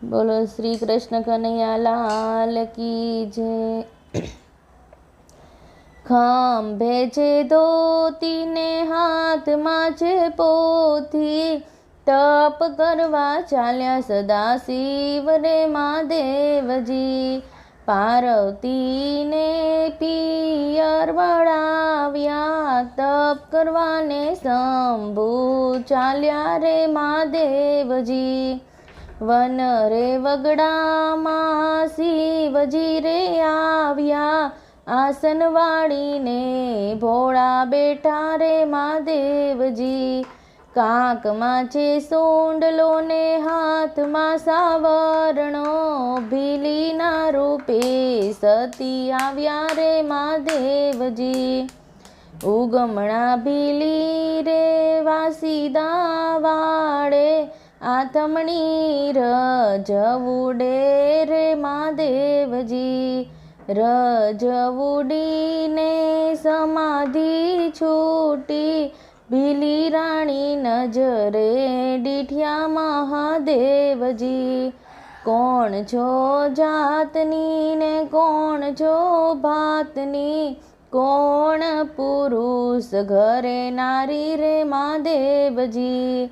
બોલો શ્રી કૃષ્ણ કનૈયા લાલ કી જય। ખંભે છે ધોતી ને હાથમાં છે પોથી, તપ કરવા ચાલ્યા સદા શિવ રે મહાદેવજી। પાર્વતીને પિયર વળાવ્યા, તપ કરવાને શંભુ ચાલ્યા રે મહાદેવજી। વન રે વગડામાં શિવજી રે આવ્યા, આસન વાળીને ભોળા બેઠા રે મહાદેવજી। કાંકમાં છે સોંડલો ને હાથમાં સાવરણો, ભીલીના રૂપે સતી આવ્યા રે મહાદેવજી। ઉગમણા ભીલી રે વાસીદા વાળે, આથમણી રજવૂડે રે મહાદેવજી। રજવૂડીને સમાધિ છૂટી, ભીલી રાણી નજરે દીઠ્યા મહાદેવજી। કોણ છો જાતની ને કોણ છો ભાતની, કોણ પુરુષ ઘરે નારી રે મહાદેવજી।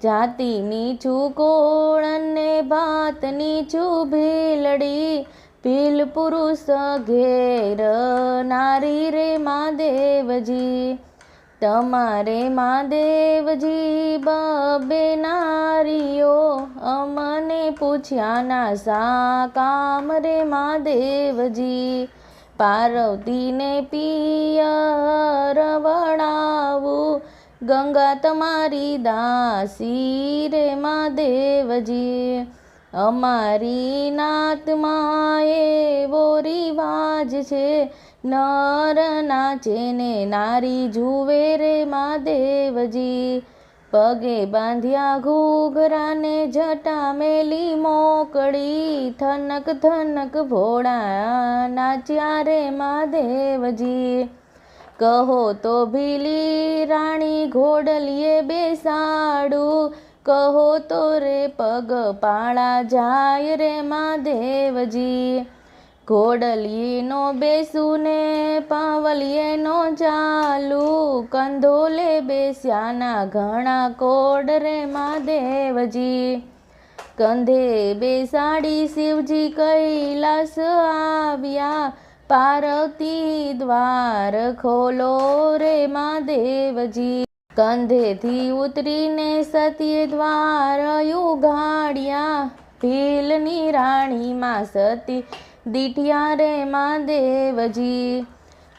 જાતિની છું કોણ ને ભાતની છું ભીલડી, ભીલ પુરુષ ઘેર નારી રે મહાદેવજી। તમારે મહાદેવજી બબે નારીઓ, અમને પૂછ્યા ના સા કામ રે મહાદેવજી। પાર્વતીને પિયર વળાવું, ગંગા તમારી દાસી રે મહાદેવજી। અમારી નાતમાં એવો રિવાજ છે, નર નાચે ને નારી જુએ રે મહાદેવજી। પગે બાંધ્યા ઘૂઘરાને જટા મેલી મોકળી, થનક થનક ભોળા નાચ્યા રે મહાદેવજી। કહો તો ભીલી રાણી ઘોડલીએ બેસાડું, કહો તો રે પગપાળા જાય રે મહાદેવજી। ઘોડલીનો બેસું ને પાવલીએ નો ચાલું, કંધોલે બેસ્યાના ઘણા કોડ રે મહાદેવજી। કંધે બેસાડી શિવજી કૈલાસ આવ્યા, પાર્વતી દ્વાર ખોલો રે મહાદેવજી। કંધેથી ઉતરીને સતીએ દ્વાર ઉઘાડ્યા, ભીલની રાણીમાં સતી દીઠ્યા રે મહાદેવજી।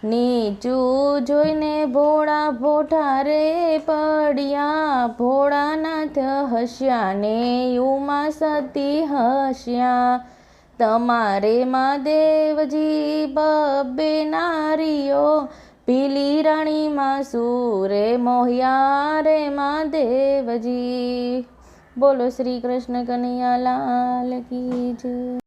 નીચું જોઈને ભોળા ભોઠા રે પડ્યા, ભોળાનાથ હસ્યા ને ઉમા સતી હસ્યા। તમારે મહાદેવજી બબે નારીઓ, ભીલી રાણીમાં સુરે મોહ્યા રે મહાદેવજી। બોલો શ્રી કૃષ્ણ કનૈયા લાલ કી જય।